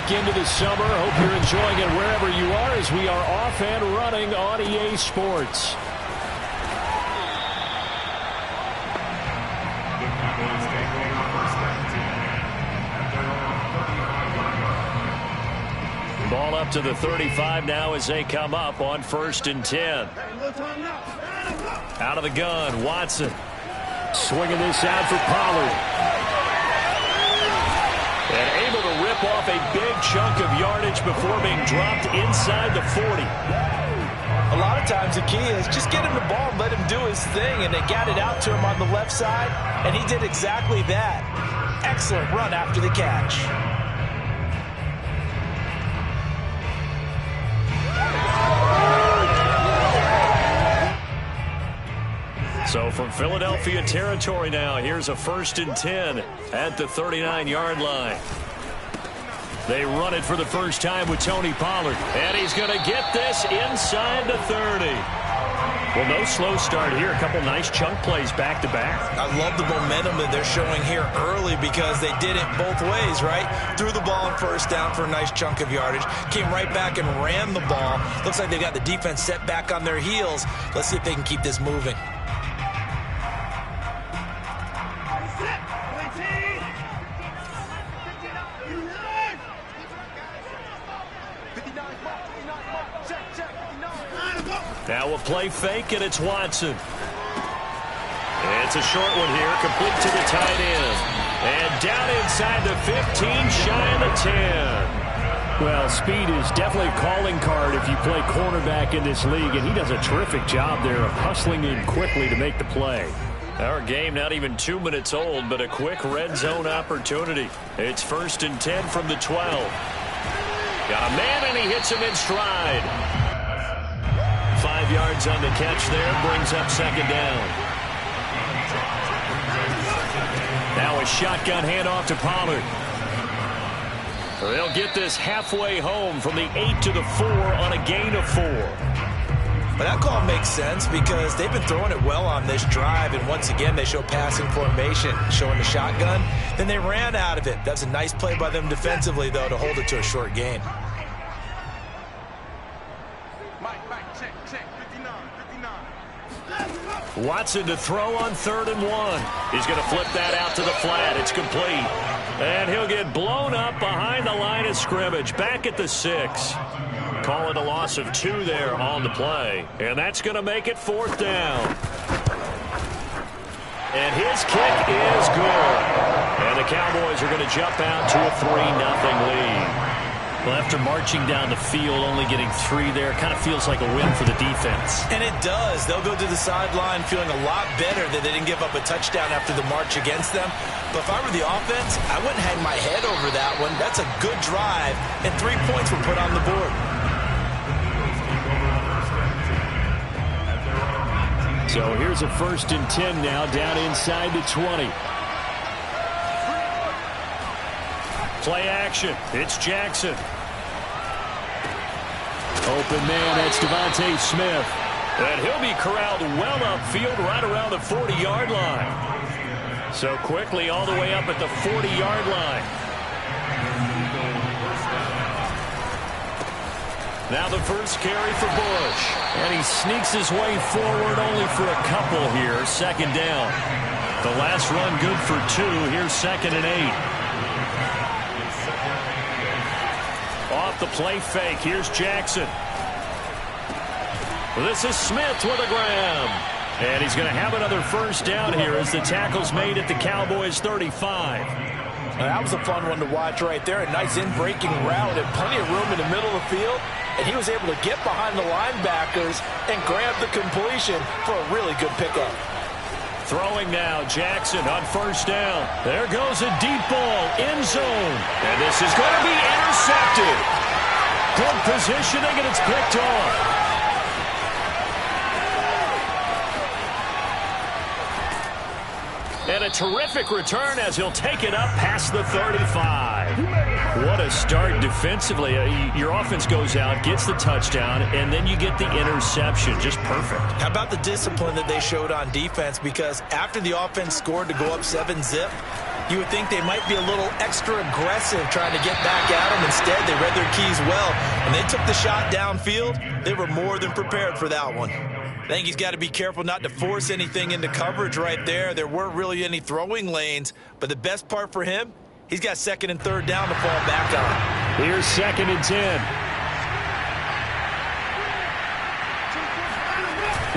week into the summer. Hope you're enjoying it wherever you are as we are off and running on EA Sports. Ball up to the 35 now as they come up on 1st and 10. Out of the gun, Watson. Swinging this out for Pollard. And able to rip off a big chunk of yardage before being dropped inside the 40. A lot of times the key is just get him the ball and let him do his thing, and they got it out to him on the left side, and he did exactly that. Excellent run after the catch. So from Philadelphia territory now, here's a 1st and 10 at the 39-yard line. They run it for the first time with Tony Pollard. And he's going to get this inside the 30. Well, no slow start here. A couple nice chunk plays back-to-back. I love the momentum that they're showing here early because they did it both ways, right? Threw the ball on 1st down for a nice chunk of yardage. Came right back and ran the ball. Looks like they got the defense set back on their heels. Let's see if they can keep this moving. Now a play fake, and it's Watson. It's a short one here, complete to the tight end. And down inside the 15, shy of the 10. Well, speed is definitely a calling card if you play cornerback in this league, and he does a terrific job there of hustling in quickly to make the play. Our game not even 2 minutes old, but a quick red zone opportunity. It's 1st and 10 from the 12. Got a man, and he hits him in stride. 5 yards on the catch there, brings up 2nd down. Now a shotgun handoff to Pollard. They'll get this halfway home from the 8 to the 4 on a gain of 4. But that call makes sense because they've been throwing it well on this drive, and once again they show passing formation, showing the shotgun. Then they ran out of it. That's a nice play by them defensively, though, to hold it to a short gain. Watson to throw on 3rd and 1. He's going to flip that out to the flat. It's complete. And he'll get blown up behind the line of scrimmage. Back at the 6. Call it a loss of 2 there on the play. And that's going to make it 4th down. And his kick is good. And the Cowboys are going to jump out to a 3-0 lead. Well, after marching down the field, only getting 3 there, kind of feels like a win for the defense. And it does. They'll go to the sideline feeling a lot better that they didn't give up a touchdown after the march against them. But if I were the offense, I wouldn't hang my head over that one. That's a good drive, and 3 points were put on the board. So here's a 1st and 10 now, down inside the 20. Play action. It's Jackson. Open man, that's Devontae Smith. And he'll be corralled well upfield right around the 40-yard line. So quickly all the way up at the 40-yard line. Now the first carry for Bush. And he sneaks his way forward only for a couple here. 2nd down. The last run good for 2. Here's 2nd and 8. Off the play fake. Here's Jackson. This is Smith with a grab. And he's going to have another 1st down here as the tackle's made at the Cowboys 35. That was a fun one to watch right there. A nice in-breaking route and plenty of room in the middle of the field. And he was able to get behind the linebackers and grab the completion for a really good pickup. Throwing now, Jackson on 1st down. There goes a deep ball, end zone. And this is going to be intercepted. Good positioning, and it's picked off. And a terrific return as he'll take it up past the 35. What a start defensively. Your offense goes out, gets the touchdown, and then you get the interception. Just perfect. How about the discipline that they showed on defense? Because after the offense scored to go up 7-zip, You would think they might be a little extra aggressive trying to get back at them. Instead, they read their keys well. When they took the shot downfield, they were more than prepared for that one. I think he's got to be careful not to force anything into coverage right there. There weren't really any throwing lanes, but the best part for him, he's got 2nd and 3rd down to fall back on. Here's 2nd and 10.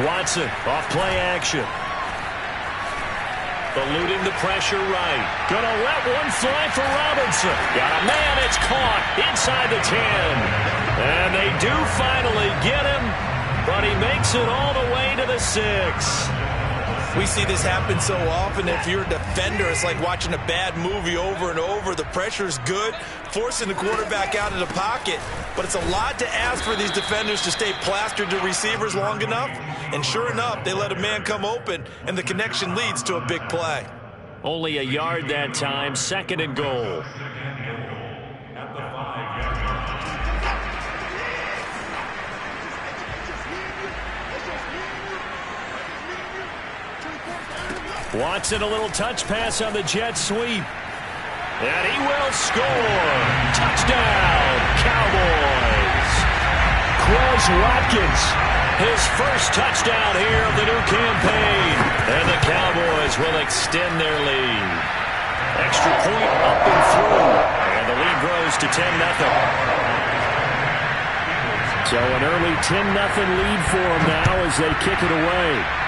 Watson off play action. Eluding the pressure right. Gonna let one fly for Robinson. Got a man, it's caught inside the 10. And they do finally get him, but he makes it all the way to the 6. We see this happen so often. If you're a defender, it's like watching a bad movie over and over. The pressure's good, forcing the quarterback out of the pocket. But it's a lot to ask for these defenders to stay plastered to receivers long enough. And sure enough, they let a man come open, and the connection leads to a big play. Only a yard that time, 2nd and goal. Watson, a little touch pass on the jet sweep. And he will score. Touchdown, Cowboys. Quez Watkins, his first touchdown here of the new campaign. And the Cowboys will extend their lead. Extra point up and through. And the lead grows to 10-0. So an early 10-0 lead for them now as they kick it away.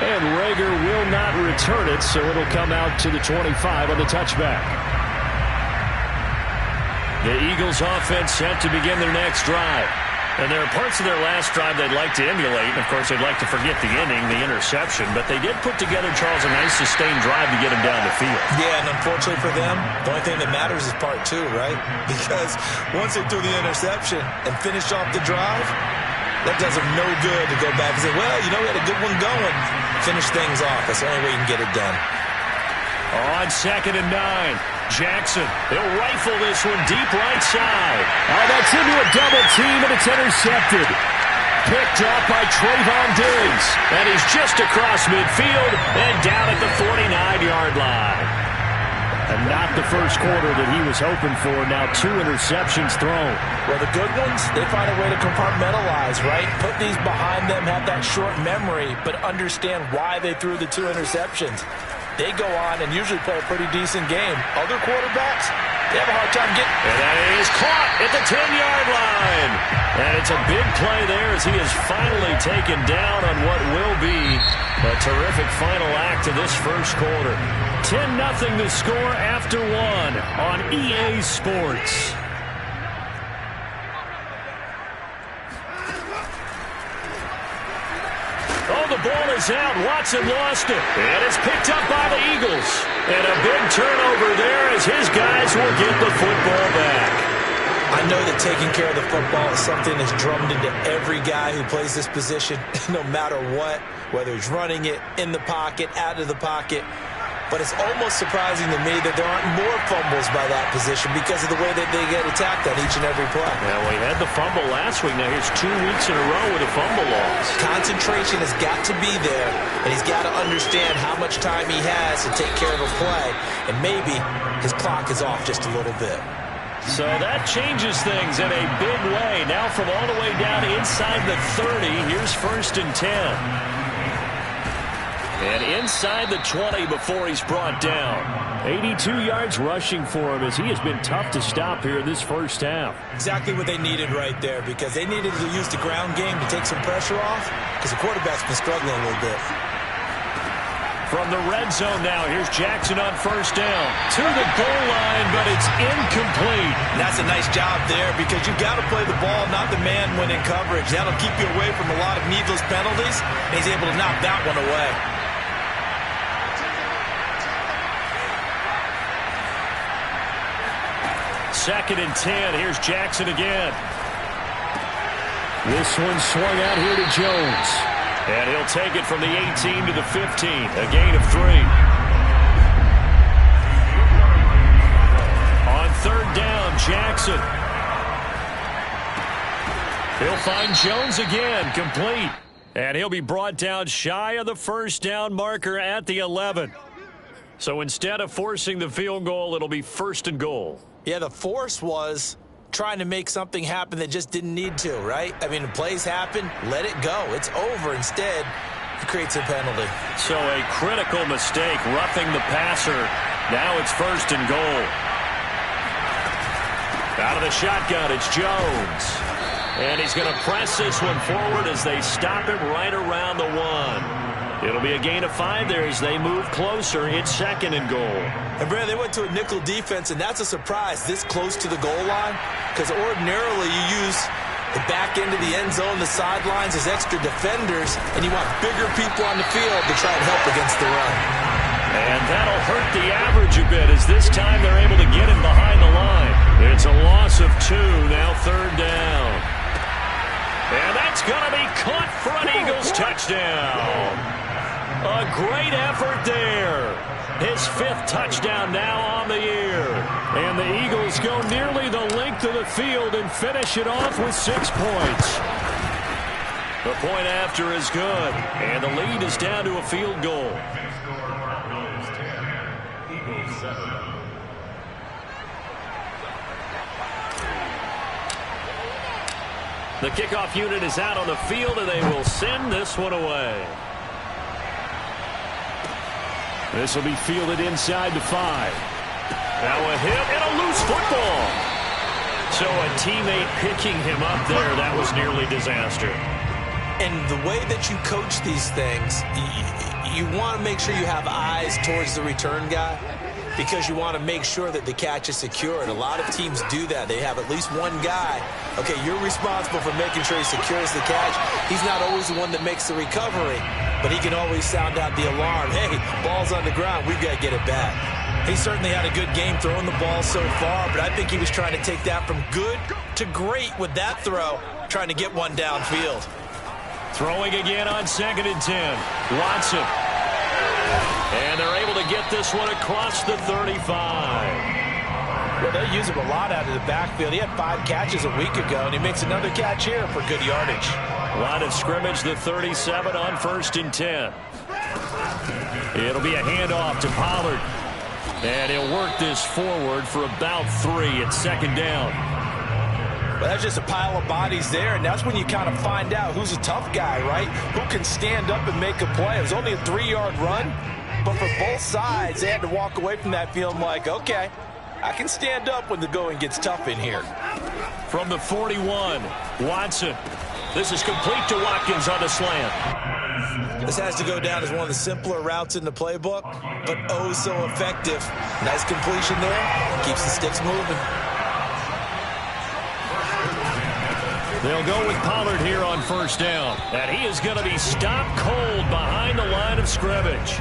And Rager will not return it, so it'll come out to the 25 on the touchback. The Eagles offense set to begin their next drive. And there are parts of their last drive they'd like to emulate. Of course, they'd like to forget the inning, the interception. But they did put together, Charles, a nice sustained drive to get him down the field. Yeah, and unfortunately for them, the only thing that matters is part 2, right? Because once they threw the interception and finished off the drive, that does them no good to go back and say, well, you know, we had a good one going. Finish things off. That's the only way you can get it done. On 2nd and 9, Jackson. He'll rifle this one deep right side. Oh, that's into a double team, and it's intercepted. Picked up by Trayvon Diggs. And he's just across midfield and down at the 49-yard line. And not the first quarter that he was hoping for. Now 2 interceptions thrown. Well, the good ones, they find a way to compartmentalize, right? Put these behind them, have that short memory, but understand why they threw the 2 interceptions. They go on and usually play a pretty decent game. Other quarterbacks, they have a hard time getting. And that is caught at the 10-yard line. And it's a big play there as he is finally taken down on what will be a terrific final act of this first quarter. 10-0 to score after 1 on EA Sports. Oh, the ball is out. Watson lost it. And it's picked up by the Eagles. And a big turnover there as his guys will get the football back. I know that taking care of the football is something that's drummed into every guy who plays this position, no matter what, whether he's running it, in the pocket, out of the pocket. But it's almost surprising to me that there aren't more fumbles by that position because of the way that they get attacked on each and every play. Now, we had the fumble last week. Now, here's 2 weeks in a row with a fumble loss. Concentration has got to be there, and he's got to understand how much time he has to take care of a play. And maybe his clock is off just a little bit. So that changes things in a big way. Now from all the way down inside the 30, here's 1st and 10. And inside the 20 before he's brought down. 82 yards rushing for him as he has been tough to stop here in this first half. Exactly what they needed right there because they needed to use the ground game to take some pressure off because the quarterback's been struggling a little bit. From the red zone now, here's Jackson on 1st down. To the goal line, but it's incomplete. That's a nice job there because you've got to play the ball, not the man when in coverage. That'll keep you away from a lot of needless penalties, and he's able to knock that one away. Second and 10. Here's Jackson again. This one swung out here to Jones. And he'll take it from the 18 to the 15. A gain of 3. On 3rd down, Jackson. He'll find Jones again. Complete. And he'll be brought down shy of the first down marker at the 11. So instead of forcing the field goal, it'll be 1st and goal. Yeah, the force was trying to make something happen that just didn't need to, right? I mean, the plays happen, let it go. It's over. Instead, it creates a penalty. So a critical mistake, roughing the passer. Now it's 1st and goal. Out of the shotgun, it's Jones. And he's going to press this one forward as they stop him right around the 1. It'll be a gain of 5 there as they move closer. It's 2nd and goal. And, Brad, they went to a nickel defense, and that's a surprise this close to the goal line, because ordinarily you use the back end of the end zone, the sidelines as extra defenders, and you want bigger people on the field to try and help against the run. And that'll hurt the average a bit as this time they're able to get him behind the line. It's a loss of 2, now 3rd down. And that's going to be caught for an Eagles touchdown. A great effort there. His 5th touchdown now on the year. And the Eagles go nearly the length of the field and finish it off with 6 points. The point after is good. And the lead is down to a field goal. The kickoff unit is out on the field, and they will send this one away. This will be fielded inside the 5. Now a hit and a loose football. So a teammate picking him up there, that was nearly disaster. And the way that you coach these things, you want to make sure you have eyes towards the return guy, because you want to make sure that the catch is secured. A lot of teams do that. They have at least one guy. Okay, you're responsible for making sure he secures the catch. He's not always the one that makes the recovery, but he can always sound out the alarm. Hey, ball's on the ground. We've got to get it back. He certainly had a good game throwing the ball so far, but I think he was trying to take that from good to great with that throw, trying to get one downfield. Throwing again on 2nd and 10. Watson. And they're able to get this one across the 35. Well, they use him a lot out of the backfield. He had 5 catches a week ago, and he makes another catch here for good yardage. Line of scrimmage, the 37 on 1st and 10. It'll be a handoff to Pollard. And he'll work this forward for about 3 at 2nd down. Well, that's just a pile of bodies there, and that's when you kind of find out who's a tough guy, right? Who can stand up and make a play. It was only a 3-yard run, but for both sides, they had to walk away from that feeling like, okay, I can stand up when the going gets tough in here. From the 41, Watson. This is complete to Watkins on the slant. This has to go down as one of the simpler routes in the playbook, but oh so effective. Nice completion there. Keeps the sticks moving. They'll go with Pollard here on 1st down. And he is going to be stopped cold behind the line of scrimmage.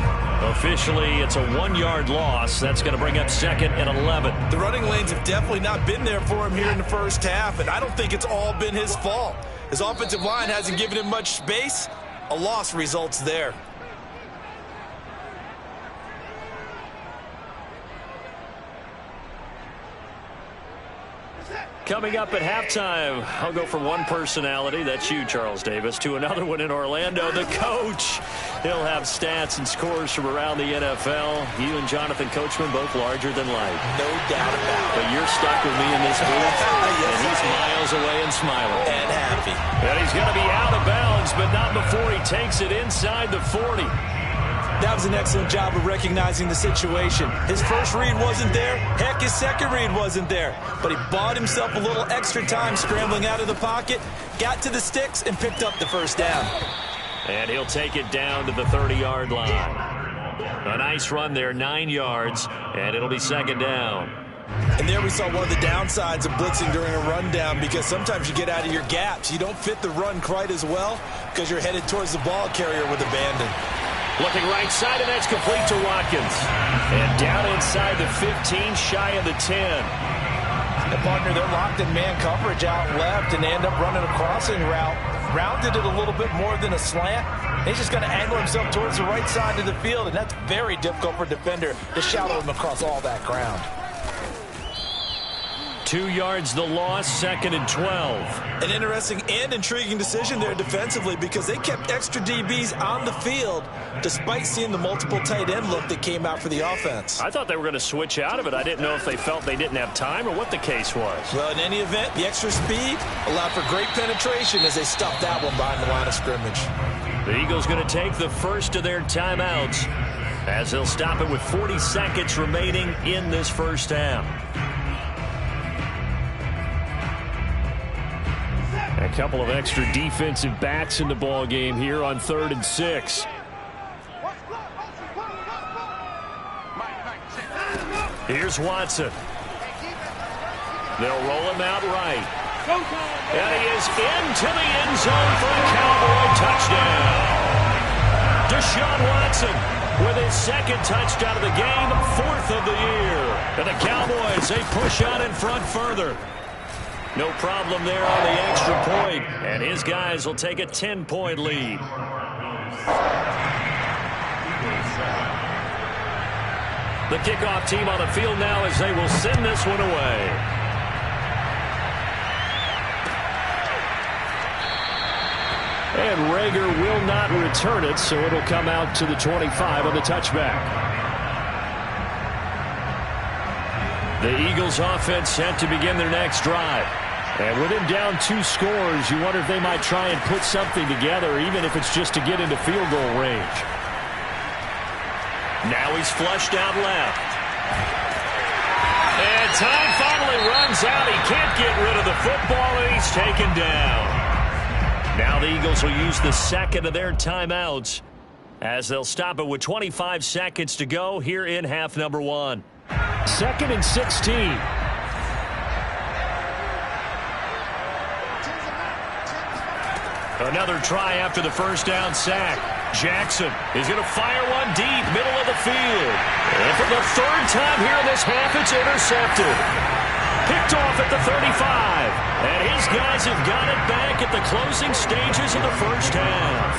Officially, it's a 1-yard loss. That's going to bring up 2nd and 11. The running lanes have definitely not been there for him here in the first half, and I don't think it's all been his fault. His offensive line hasn't given him much space. A loss results there. Coming up at halftime, I'll go from one personality, that's you, Charles Davis, to another one in Orlando, the coach. He'll have stats and scores from around the NFL. You and Jonathan Coachman, both larger than life. No doubt about it. But you're stuck with me in this booth, yes, and he's miles away and smiling. And happy. And he's going to be out of bounds, but not before he takes it inside the 40. That was an excellent job of recognizing the situation. His first read wasn't there. Heck, his second read wasn't there. But he bought himself a little extra time scrambling out of the pocket, got to the sticks, and picked up the first down. And he'll take it down to the 30-yard line. A nice run there, 9 yards, and it'll be 2nd down. And there we saw one of the downsides of blitzing during a rundown, because sometimes you get out of your gaps. You don't fit the run quite as well because you're headed towards the ball carrier with abandon. Looking right side, and that's complete to Watkins. And down inside the 15, shy of the 10. The partner, they're locked in man coverage out left, and they end up running a crossing route. Rounded it a little bit more than a slant. He's just going to angle himself towards the right side of the field, and that's very difficult for a defender to shallow him across all that ground. 2 yards the loss, 2nd and 12. An interesting and intriguing decision there defensively because they kept extra DBs on the field despite seeing the multiple tight end look that came out for the offense. I thought they were going to switch out of it. I didn't know if they felt they didn't have time or what the case was. Well, in any event, the extra speed allowed for great penetration as they stuffed that one behind the line of scrimmage. The Eagles going to take the first of their timeouts as they'll stop it with 40 seconds remaining in this first half. A couple of extra defensive backs in the ball game here on 3rd and 6. Here's Watson. They'll roll him out right. And he is into the end zone for a Cowboy touchdown. Deshaun Watson with his 2nd touchdown of the game, 4th of the year. And the Cowboys, they push on in front further. No problem there on the extra point, and his guys will take a 10-point lead. The kickoff team on the field now as they will send this one away. And Rager will not return it, so it'll come out to the 25 on the touchback. The Eagles offense set to begin their next drive. And with him down 2 scores, you wonder if they might try and put something together, even if it's just to get into field goal range. Now he's flushed out left. And time finally runs out. He can't get rid of the football, and he's taken down. Now the Eagles will use the 2nd of their timeouts as they'll stop it with 25 seconds to go here in half number 1. 2nd and 16. Another try after the first down sack. Jackson is going to fire one deep, middle of the field. And for the 3rd time here in this half, it's intercepted. Picked off at the 35. And his guys have got it back at the closing stages of the first half.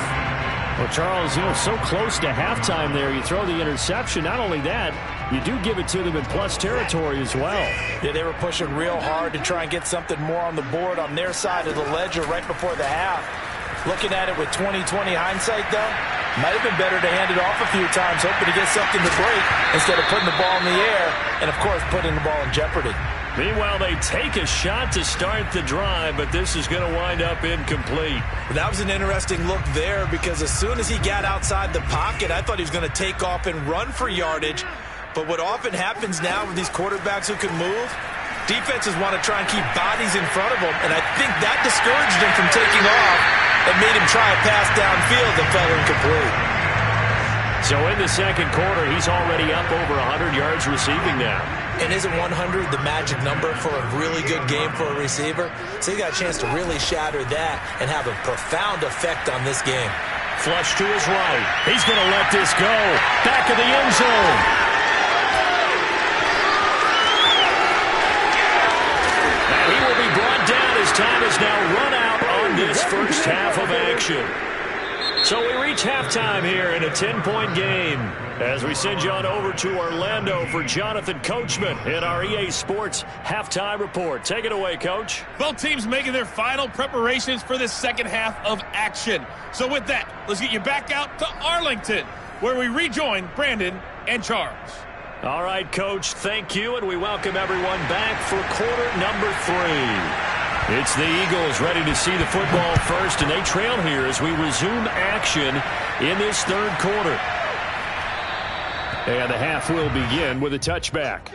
Well, Charles, so close to halftime there. You throw the interception. Not only that, you do give it to them in plus territory as well. Yeah, they were pushing real hard to try and get something more on the board on their side of the ledger right before the half. Looking at it with 20/20 hindsight, though, might have been better to hand it off a few times, hoping to get something to break instead of putting the ball in the air and, of course, putting the ball in jeopardy. Meanwhile, they take a shot to start the drive, but this is going to wind up incomplete. That was an interesting look there because as soon as he got outside the pocket, I thought he was going to take off and run for yardage. But what often happens now with these quarterbacks who can move, defenses want to try and keep bodies in front of them, and I think that discouraged him from taking off and made him try a pass downfield that fell incomplete. So in the 2nd quarter, he's already up over 100 yards receiving now. And isn't 100 the magic number for a really good game for a receiver? So he got a chance to really shatter that and have a profound effect on this game. Flush to his right. He's going to let this go. Back of the end zone. And he will be brought down as time is now run out on this first half of action. So we reach halftime here in a 10-point game as we send you on over to Orlando for Jonathan Coachman in our EA Sports Halftime Report. Take it away, Coach. Both teams making their final preparations for the second half of action. So with that, let's get you back out to Arlington, where we rejoin Brandon and Charles. All right, Coach, thank you, and we welcome everyone back for quarter number 3. It's the Eagles ready to see the football first, and they trail here as we resume action in this 3rd quarter. And the half will begin with a touchback.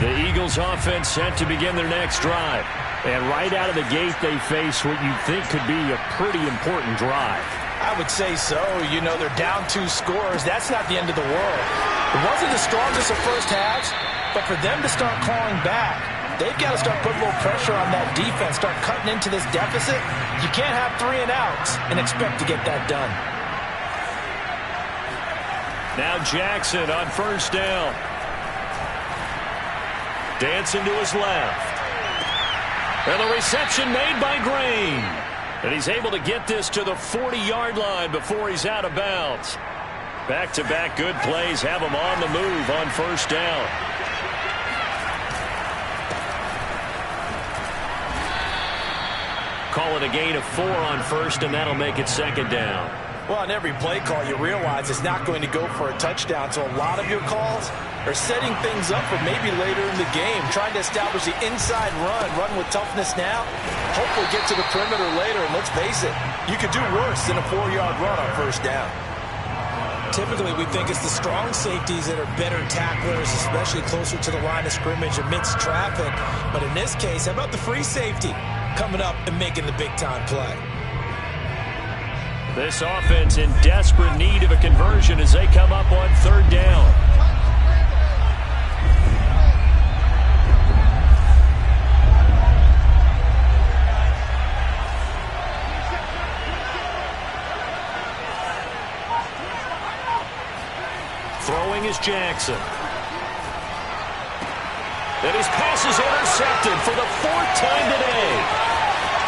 The Eagles offense set to begin their next drive. And right out of the gate, they face what you think could be a pretty important drive. I would say so. They're down 2 scores. That's not the end of the world. It wasn't the strongest of first halves, but for them to start clawing back, they've got to start putting a little pressure on that defense, start cutting into this deficit. You can't have 3 and outs and expect to get that done. Now Jackson on first down. Dancing to his left. And the reception made by Green. And he's able to get this to the 40-yard line before he's out of bounds. Back-to-back good plays have them on the move on first down. Call it a gain of 4 on first, and that'll make it second down. Well, on every play call, you realize it's not going to go for a touchdown, so a lot of your calls are setting things up for maybe later in the game, trying to establish the inside run with toughness now, hopefully get to the perimeter later, and let's face it, you could do worse than a 4-yard run on first down. Typically, we think it's the strong safeties that are better tacklers, especially closer to the line of scrimmage amidst traffic. But in this case, how about the free safety coming up and making the big-time play? This offense in desperate need of a conversion as they come up on third down. Throwing is Jackson. And his pass is intercepted for the 4th time today.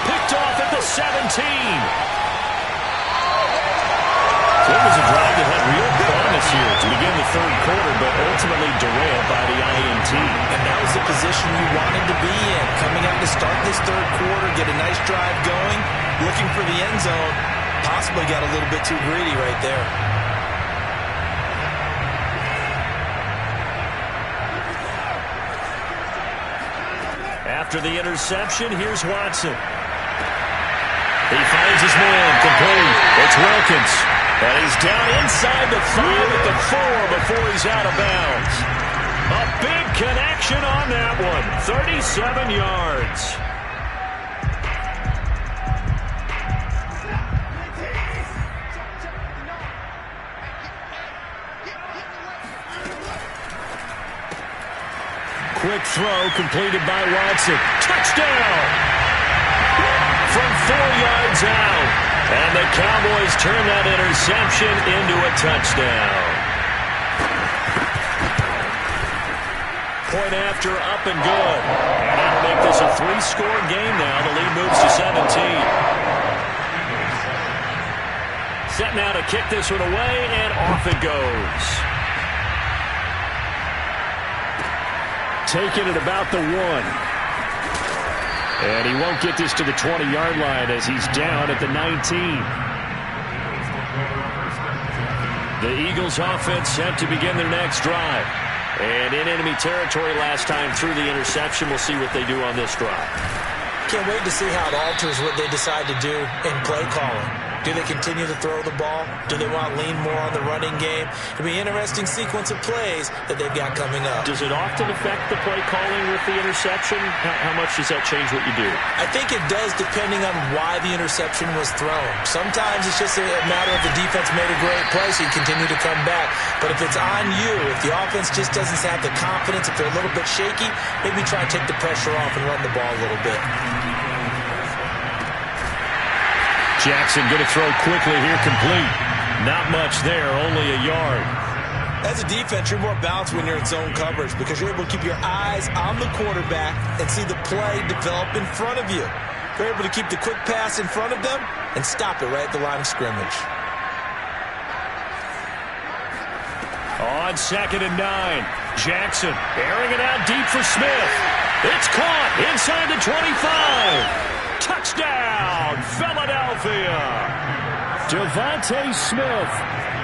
Picked off at the 17. It was a drive that had real promise here to begin the third quarter, but ultimately derailed by the INT. And that was the position you wanted to be in. Coming out to start this third quarter, get a nice drive going, looking for the end zone. Possibly got a little bit too greedy right there. After the interception, here's Watson. He finds his man, complete. It's Wilkins. And he's down inside the 5 at the 4 before he's out of bounds. A big connection on that one. 37 yards. Quick throw completed by Watson. Touchdown! From 4 yards out. And the Cowboys turn that interception into a touchdown. Point after, up and good. And that'll make this a 3-score game now. The lead moves to 17. Set now to kick this one away, and off it goes. Taking it about the 1. And he won't get this to the 20-yard line as he's down at the 19. The Eagles offense set to begin their next drive. And in enemy territory last time through the interception. We'll see what they do on this drive. Can't wait to see how it alters what they decide to do in play calling. Do they continue to throw the ball? Do they want to lean more on the running game? It'll be an interesting sequence of plays that they've got coming up. Does it often affect the play calling with the interception? How much does that change what you do? I think it does depending on why the interception was thrown. Sometimes it's just a matter of the defense made a great play, so you continue to come back. But if it's on you, if the offense just doesn't have the confidence, if they're a little bit shaky, maybe try and take the pressure off and run the ball a little bit. Jackson going to throw quickly here, complete. Not much there, only a yard. As a defense, you're more balanced when you're in zone coverage because you're able to keep your eyes on the quarterback and see the play develop in front of you. You're able to keep the quick pass in front of them and stop it right at the line of scrimmage. On 2nd and 9, Jackson airing it out deep for Smith. It's caught inside the 25. Touchdown, Philadelphia! Devontae Smith,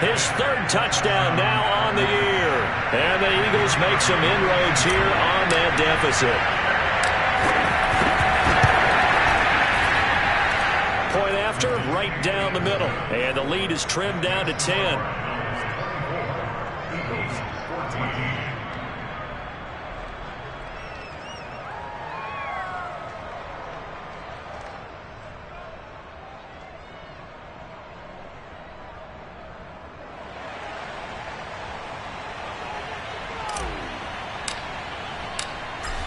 his 3rd touchdown now on the year. And the Eagles make some inroads here on that deficit. Point after, right down the middle. And the lead is trimmed down to 10.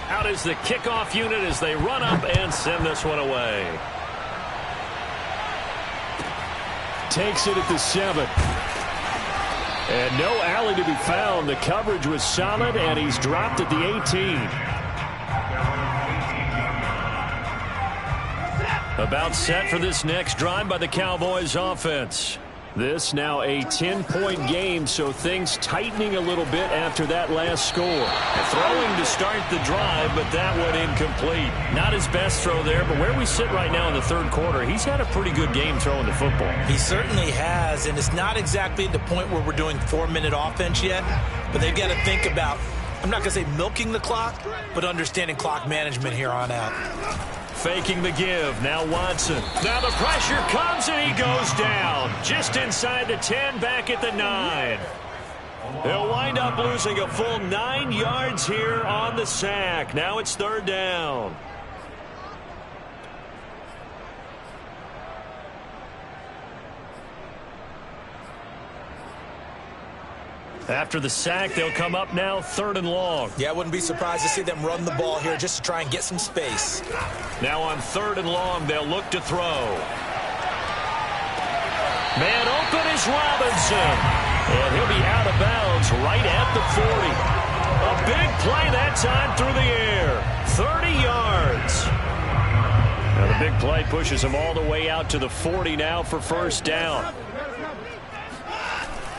Out is the kickoff unit as they run up and send this one away. Takes it at the 7. And no alley to be found. The coverage was solid, and he's dropped at the 18. About set for this next drive by the Cowboys offense. This now a 10-point game, so things tightening a little bit after that last score. Throwing to start the drive, but that one incomplete. Not his best throw there, but where we sit right now in the third quarter, he's had a pretty good game throwing the football. He certainly has, and it's not exactly the point where we're doing 4-minute offense yet, but they've got to think about, I'm not going to say milking the clock, but understanding clock management here on out. Faking the give. Now Watson. Now the pressure comes and he goes down. Just inside the 10, back at the 9. He'll wind up losing a full 9 yards here on the sack. Now it's third down. After the sack, they'll come up now third and long. Yeah, I wouldn't be surprised to see them run the ball here just to try and get some space. Now on third and long, they'll look to throw. Man open is Robinson. And he'll be out of bounds right at the 40. A big play that time through the air. 30 yards. Now the big play pushes him all the way out to the 40 now for first down.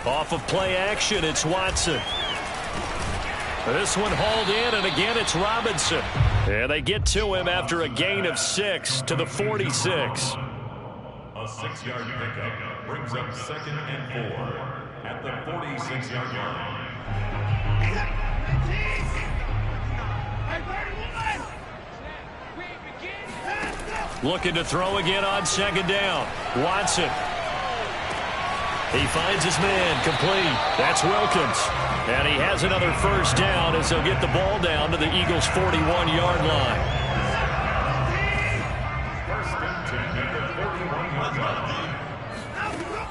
Off of play action, it's Watson. This one hauled in, and again it's Robinson. And they get to him after a gain of 6 to the 46. A 6-yard pickup brings up 2nd and 4 at the 46-yard line. Looking to throw again on second down. Watson. He finds his man, complete. That's Wilkins. And he has another first down as he'll get the ball down to the Eagles' 41-yard line.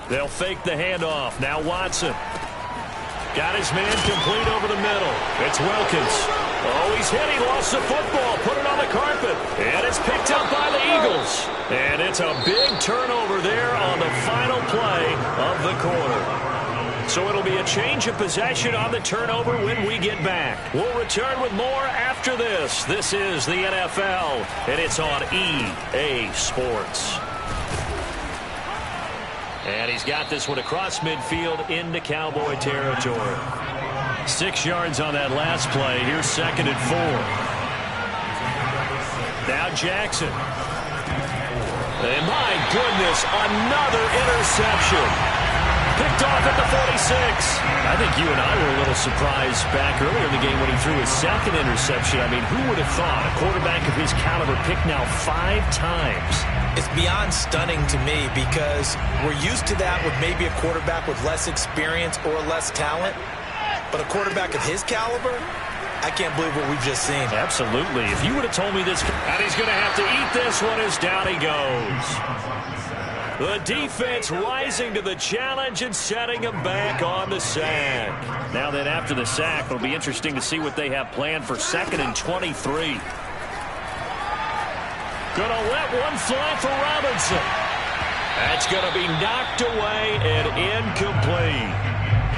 They'll fake the handoff. Now Watson. Got his man complete over the middle. It's Wilkins. Oh, he's hit. He lost the football. Put it on the carpet. And it's picked up by the Eagles. And it's a big turnover there on the final play of the quarter. So it'll be a change of possession on the turnover when we get back. We'll return with more after this. This is the NFL, and it's on EA Sports. And he's got this one across midfield into Cowboy territory. 6 yards on that last play. Here's 2nd and 4. Now Jackson. And my goodness, another interception. Picked off at the 46. I think you and I were a little surprised back earlier in the game when he threw his 2nd interception. I mean, who would have thought a quarterback of his caliber picked now 5 times? It's beyond stunning to me because we're used to that with maybe a quarterback with less experience or less talent. But a quarterback of his caliber, I can't believe what we've just seen. Absolutely. If you would have told me this, and he's going to have to eat this one as down he goes. The defense rising to the challenge and setting him back on the sack. Now then, after the sack, it'll be interesting to see what they have planned for 2nd and 23. Gonna let one fly for Robinson. That's gonna be knocked away and incomplete.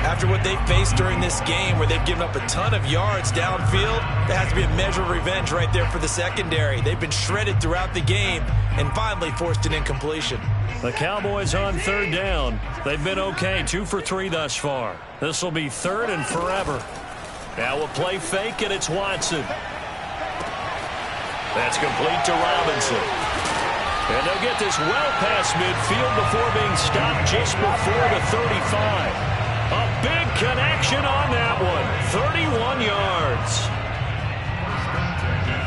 After what they faced during this game where they've given up a ton of yards downfield, there has to be a measure of revenge right there for the secondary. They've been shredded throughout the game and finally forced an incompletion. The Cowboys on third down. They've been okay, 2 for 3 thus far. This will be 3rd and forever. Now we'll play fake, and it's Watson. That's complete to Robinson. And they'll get this well past midfield before being stopped just before the 35. A big connection on that one. 31 yards.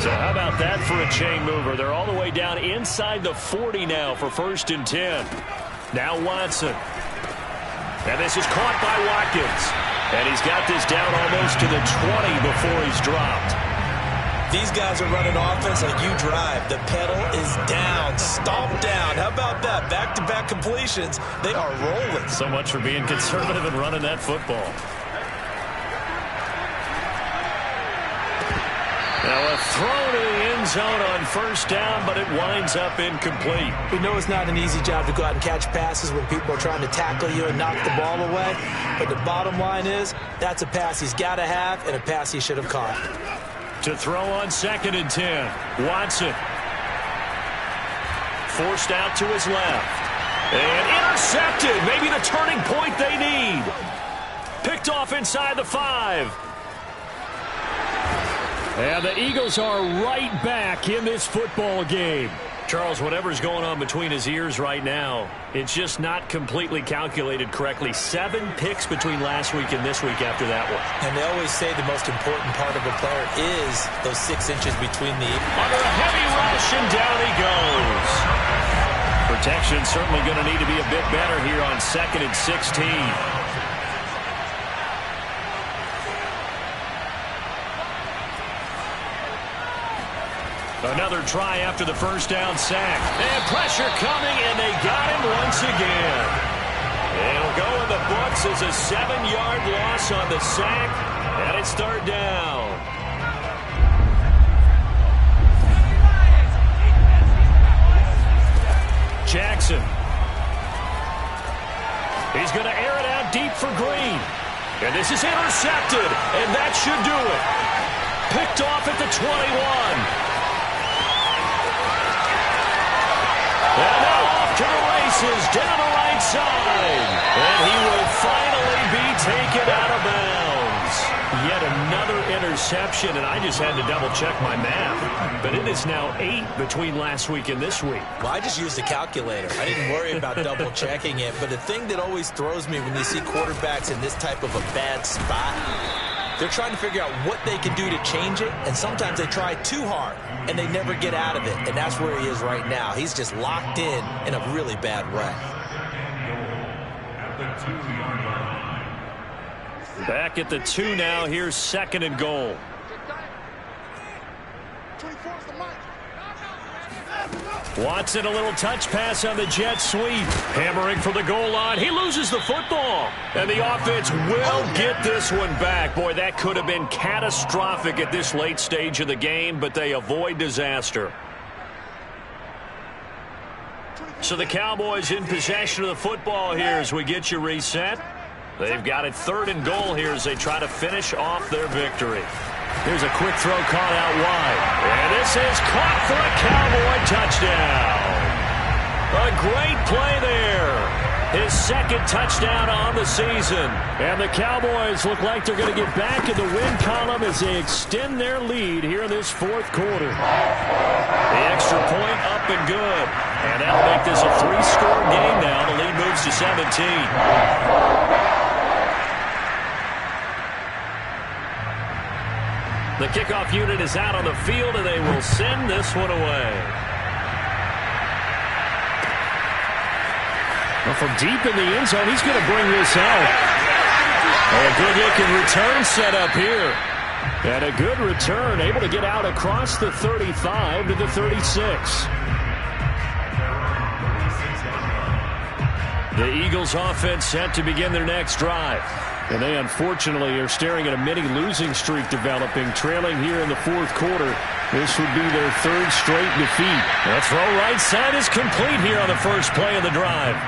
So how about that for a chain mover? They're all the way down inside the 40 now for 1st and 10. Now Watson. And this is caught by Watkins. And he's got this down almost to the 20 before he's dropped. These guys are running offense like you drive. The pedal is down, stomped down. How about that? Back-to-back completions. They are rolling. So much for being conservative and running that football. Now a throw to the end zone on first down, but it winds up incomplete. We know it's not an easy job to go out and catch passes when people are trying to tackle you and knock the ball away. But the bottom line is, that's a pass he's got to have and a pass he should have caught. To throw on 2nd and 10. Watson. Forced out to his left. And intercepted. Maybe the turning point they need. Picked off inside the 5. And the Eagles are right back in this football game. Charles, whatever's going on between his ears right now, it's just not completely calculated correctly. 7 picks between last week and this week after that one. And they always say the most important part of a player is those 6 inches between the... Under a heavy rush, and down he goes. Protection certainly going to need to be a bit better here on 2nd and 16. Another try after the first down sack. And pressure coming, and they got him once again. It'll go in the books as a 7-yard loss on the sack, and it's 3rd down. Jackson. He's going to air it out deep for Green. And this is intercepted, and that should do it. Picked off at the 21. And now off to the races, down the right side. And he will finally be taken out of bounds. Yet another interception, and I just had to double-check my math. But it is now 8 between last week and this week. Well, I just used a calculator. I didn't worry about double-checking it. But the thing that always throws me when you see quarterbacks in this type of a bad spot, they're trying to figure out what they can do to change it, and sometimes they try too hard, and they never get out of it, and that's where he is right now. He's just locked in a really bad way. Back at the 2 now. Here's 2nd and goal. Watson, a little touch pass on the jet sweep. Hammering for the goal line. He loses the football. And the offense will get this one back. Boy, that could have been catastrophic at this late stage of the game, but they avoid disaster. So the Cowboys in possession of the football here as we get you reset. They've got it 3rd and goal here as they try to finish off their victory. Here's a quick throw caught out wide. And this is caught for a Cowboy touchdown. A great play there. His 2nd touchdown on the season. And the Cowboys look like they're going to get back in the win column as they extend their lead here in this 4th quarter. The extra point up and good. And that'll make this a 3-score game now. The lead moves to 17. The kickoff unit is out on the field, and they will send this one away. Well, from deep in the end zone, he's going to bring this out. A good-looking return set up here. And a good return, able to get out across the 35 to the 36. The Eagles offense set to begin their next drive. And they, unfortunately, are staring at a mini-losing streak developing, trailing here in the 4th quarter. This would be their 3rd straight defeat. The throw right side is complete here on the first play of the drive.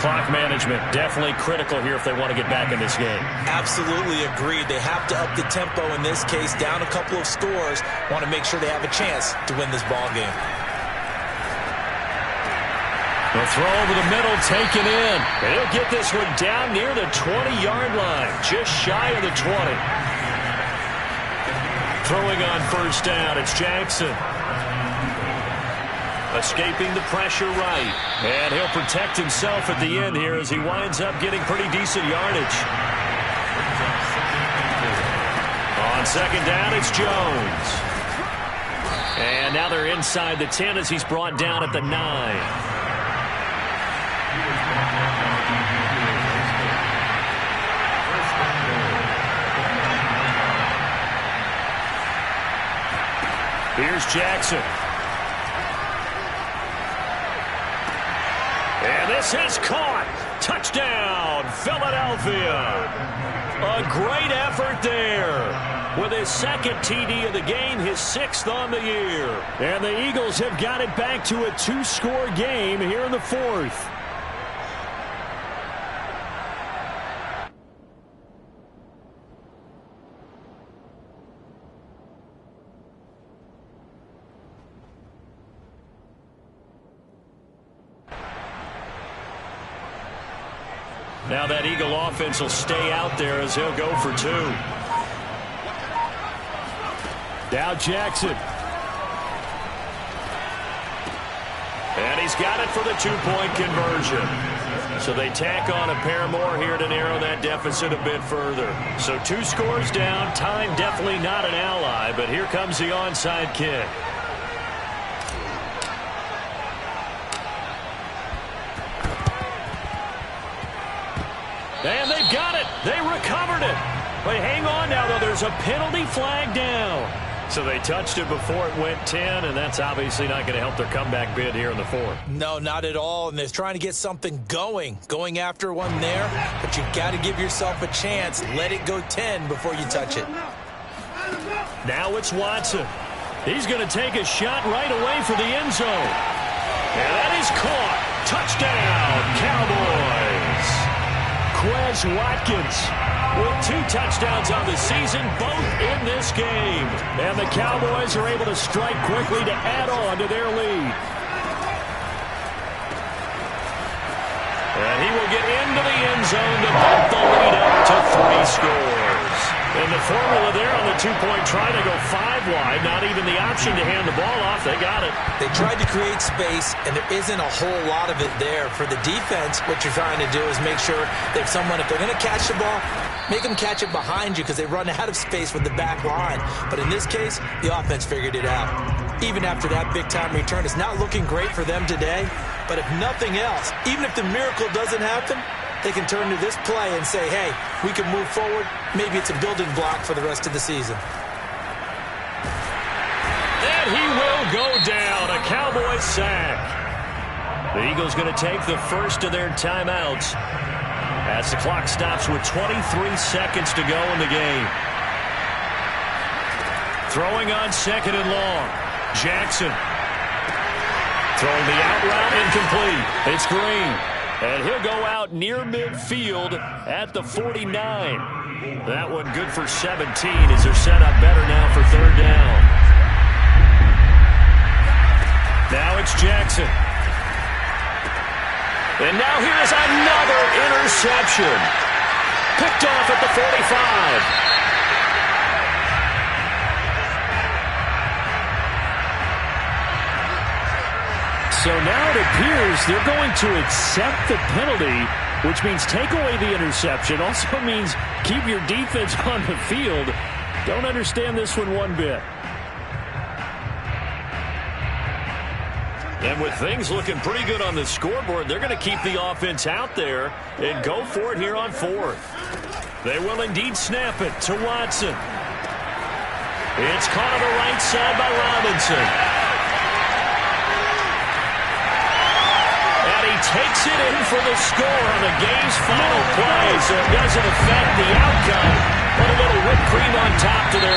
Clock management definitely critical here if they want to get back in this game. Absolutely agreed. They have to up the tempo in this case, down a couple of scores. Want to make sure they have a chance to win this ball game. The throw over the middle taken in. And he'll get this one down near the 20-yard line, just shy of the 20. Throwing on first down, it's Jackson. Escaping the pressure right. And he'll protect himself at the end here as he winds up getting pretty decent yardage. On second down, it's Jones. And now they're inside the 10 as he's brought down at the 9. Here's Jackson. And this is caught. Touchdown, Philadelphia. A great effort there. With his 2nd TD of the game, his 6th on the year. And the Eagles have got it back to a 2-score game here in the 4th. Now that Eagle offense will stay out there as he'll go for 2. Now Jackson. And he's got it for the 2-point conversion. So they tack on a pair more here to narrow that deficit a bit further. So 2 scores down. Time definitely not an ally, but here comes the onside kick. And they've got it. They recovered it. But hang on now, though. There's a penalty flag down. So they touched it before it went 10, and that's obviously not going to help their comeback bid here in the 4th. No, not at all. And they're trying to get something going after one there. But you've got to give yourself a chance. Let it go 10 before you touch it. Now it's Watson. He's going to take a shot right away for the end zone. And that is caught. Touchdown, Cowboys. Quez Watkins with 2 touchdowns on the season, both in this game. And the Cowboys are able to strike quickly to add on to their lead. And he will get into the end zone to bump the lead up to 3 scores. And the formula there on the 2-point try to go 5 wide, not even the option to hand the ball off. They got it. They tried to create space, and there isn't a whole lot of it there. For the defense, what you're trying to do is make sure that someone, if they're going to catch the ball, make them catch it behind you because they run out of space with the back line. But in this case, the offense figured it out. Even after that big-time return, it's not looking great for them today. But if nothing else, even if the miracle doesn't happen, they can turn to this play and say, hey, we can move forward. Maybe it's a building block for the rest of the season. And he will go down. A Cowboy sack. The Eagles going to take the first of their timeouts as the clock stops with 23 seconds to go in the game. Throwing on 2nd and long. Jackson. Throwing the out route incomplete. It's Green. And he'll go out near midfield at the 49. That one good for 17 as they're set up better now for 3rd down. Now it's Jackson. And now here's another interception. Picked off at the 45. So now it appears they're going to accept the penalty, which means take away the interception. Also means keep your defense on the field. Don't understand this one bit. And with things looking pretty good on the scoreboard, they're going to keep the offense out there and go for it here on 4th. They will indeed snap it to Watson. It's caught on the right side by Robinson. Takes it in for the score on the game's final play, so it doesn't affect the outcome, but a little whipped cream on top to their